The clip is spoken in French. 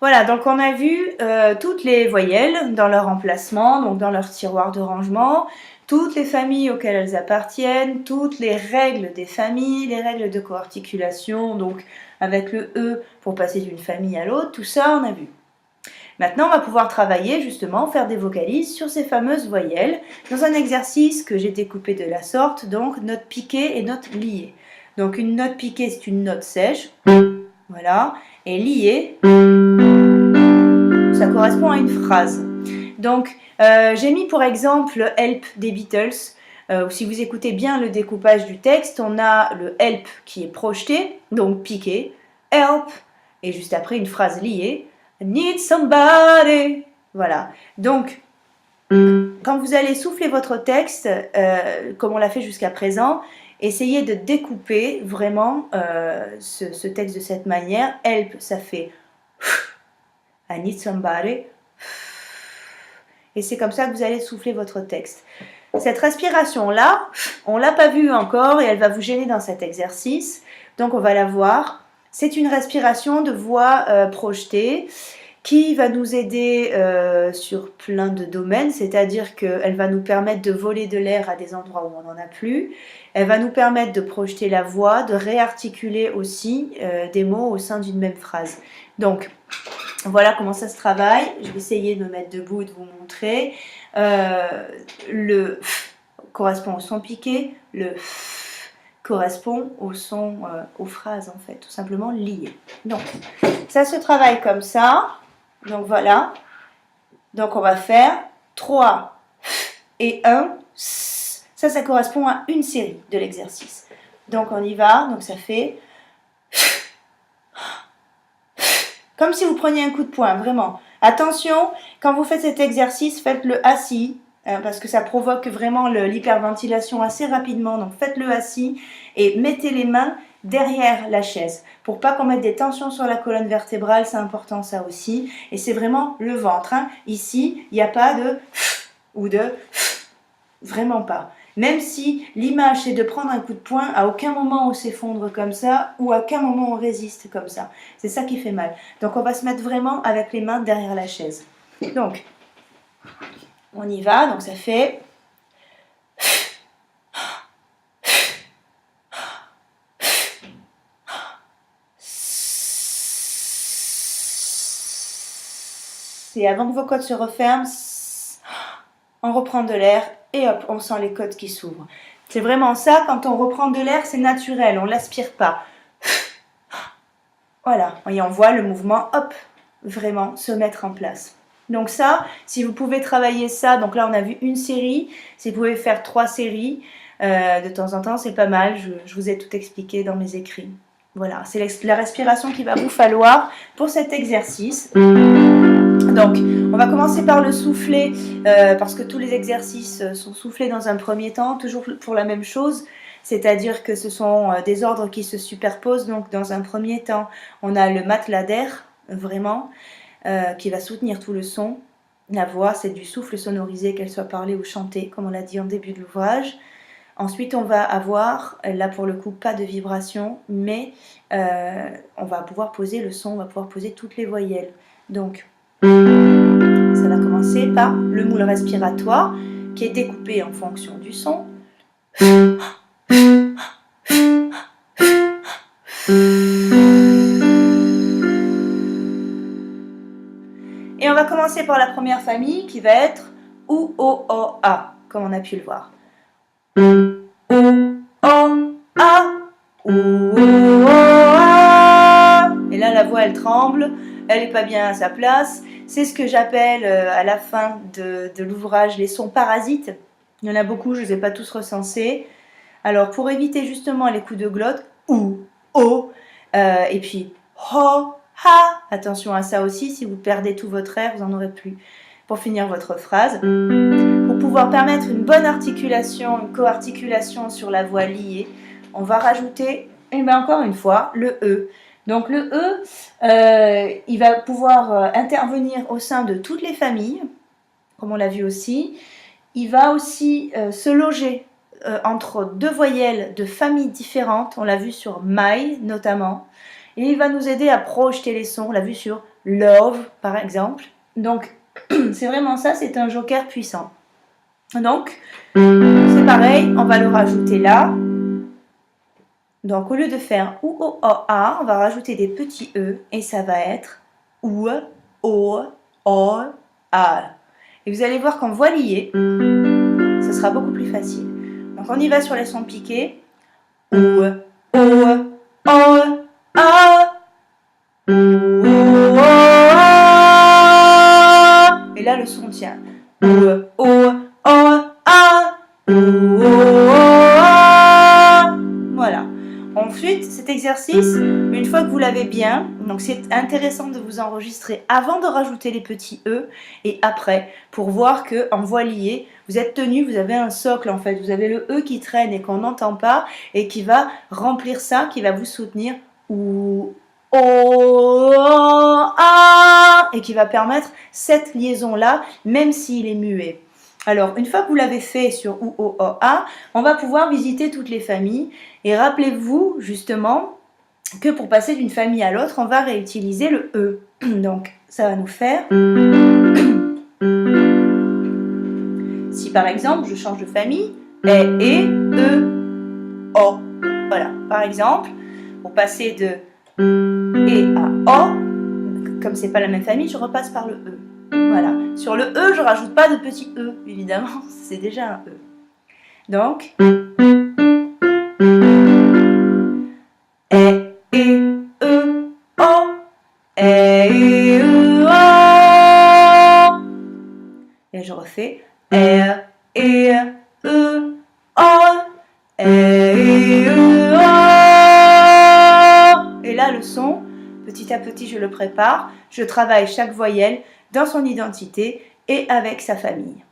Voilà, donc on a vu toutes les voyelles dans leur emplacement, donc dans leur tiroir de rangement, toutes les familles auxquelles elles appartiennent, toutes les règles des familles, les règles de coarticulation, donc avec le E pour passer d'une famille à l'autre, tout ça on a vu. Maintenant, on va pouvoir travailler justement, faire des vocalises sur ces fameuses voyelles dans un exercice que j'ai découpé de la sorte, donc note piquée et note liée. Donc une note piquée, c'est une note sèche, voilà, et liée, ça correspond à une phrase. Donc, j'ai mis pour exemple Help des Beatles. Si vous écoutez bien le découpage du texte, on a le Help qui est projeté, donc piqué, Help, et juste après une phrase liée, I need somebody. Voilà. Donc, quand vous allez souffler votre texte, comme on l'a fait jusqu'à présent, essayez de découper vraiment ce texte de cette manière. Help, ça fait I need somebody. Et c'est comme ça que vous allez souffler votre texte. Cette respiration-là, on ne l'a pas vue encore et elle va vous gêner dans cet exercice. Donc on va la voir. C'est une respiration de voix projetée qui va nous aider sur plein de domaines, c'est-à-dire qu'elle va nous permettre de voler de l'air à des endroits où on n'en a plus. Elle va nous permettre de projeter la voix, de réarticuler aussi des mots au sein d'une même phrase. Donc, voilà comment ça se travaille. Je vais essayer de me mettre debout et de vous montrer. Le F correspond au son piqué, le F correspond au son, aux phrases en fait, tout simplement liées. Donc, ça se travaille comme ça. Donc voilà. Donc on va faire 3 F et 1 S. Ça correspond à une série de l'exercice. Donc on y va. Donc ça fait comme si vous preniez un coup de poing, vraiment. Attention, quand vous faites cet exercice, faites-le assis, parce que ça provoque vraiment l'hyperventilation assez rapidement. Donc faites-le assis et mettez les mains derrière la chaise. Pour pas qu'on mette des tensions sur la colonne vertébrale, c'est important ça aussi. Et c'est vraiment le ventre. Hein. Ici, il n'y a pas de ou de vraiment pas. Même si l'image c'est de prendre un coup de poing, à aucun moment on s'effondre comme ça ou à aucun moment on résiste comme ça. C'est ça qui fait mal. Donc on va se mettre vraiment avec les mains derrière la chaise. Donc, on y va. Donc ça fait... Et avant que vos côtes se referment, on reprend de l'air et hop, on sent les côtes qui s'ouvrent. C'est vraiment ça, quand on reprend de l'air, c'est naturel, on ne l'aspire pas. Voilà, et on voit le mouvement, hop, vraiment se mettre en place. Donc ça, si vous pouvez travailler ça, donc là on a vu une série, si vous pouvez faire 3 séries, de temps en temps c'est pas mal, je vous ai tout expliqué dans mes écrits. Voilà, c'est la respiration qu'il va vous falloir pour cet exercice. Donc, on va commencer par le souffler, parce que tous les exercices sont soufflés dans un premier temps, toujours pour la même chose, c'est-à-dire que ce sont des ordres qui se superposent. Donc, dans un premier temps, on a le matelas d'air, vraiment, qui va soutenir tout le son. La voix, c'est du souffle sonorisé, qu'elle soit parlée ou chantée, comme on l'a dit en début de l'ouvrage. Ensuite, on va avoir, là pour le coup, pas de vibration, mais on va pouvoir poser le son, on va pouvoir poser toutes les voyelles. Donc, ça va commencer par le moule respiratoire qui est découpé en fonction du son. Et on va commencer par la première famille qui va être OU, O, O, A, comme on a pu le voir. OU, O, A, OU, O, A. Et là, la voix, elle tremble, elle n'est pas bien à sa place. C'est ce que j'appelle à la fin de l'ouvrage les sons parasites. Il y en a beaucoup, je ne les ai pas tous recensés. Alors, pour éviter justement les coups de glotte, OU, O, et puis HO, ha, attention à ça aussi, si vous perdez tout votre air, vous n'en aurez plus pour finir votre phrase. Pour pouvoir permettre une bonne articulation, une co-articulation sur la voix liée, on va rajouter, et bien encore une fois, le E. Donc le E, il va pouvoir intervenir au sein de toutes les familles, comme on l'a vu aussi. Il va aussi se loger entre 2 voyelles de familles différentes, on l'a vu sur my notamment. Et il va nous aider à projeter les sons. On l'a vu sur love, par exemple. Donc, c'est vraiment ça, c'est un joker puissant. Donc, c'est pareil, on va le rajouter là. Donc, au lieu de faire ou, o, a, on va rajouter des petits e et ça va être ou, o, a. Et vous allez voir qu'en voix liée, ce sera beaucoup plus facile. Donc, on y va sur les sons piqués. Ou, o, a. Et là, le son tient. Voilà. Ensuite, cet exercice, une fois que vous l'avez bien, donc c'est intéressant de vous enregistrer avant de rajouter les petits E et après pour voir que en voix liée, vous êtes tenu, vous avez un socle en fait, vous avez le E qui traîne et qu'on n'entend pas et qui va remplir ça, qui va vous soutenir ou et qui va permettre cette liaison-là, même s'il est muet. Alors, une fois que vous l'avez fait sur ou, o, a, on va pouvoir visiter toutes les familles. Et rappelez-vous, justement, que pour passer d'une famille à l'autre, on va réutiliser le E. Donc, ça va nous faire... Si, par exemple, je change de famille, et, e, o. Voilà, par exemple, pour passer de et à O, comme c'est pas la même famille, je repasse par le E. Voilà. Sur le E, je rajoute pas de petit E, évidemment, c'est déjà un E. Donc, E, E, O, E, O. Et je refais R, E, O, E, O. Et là, le son, petit à petit, je le prépare. Je travaille chaque voyelle dans son identité et avec sa famille.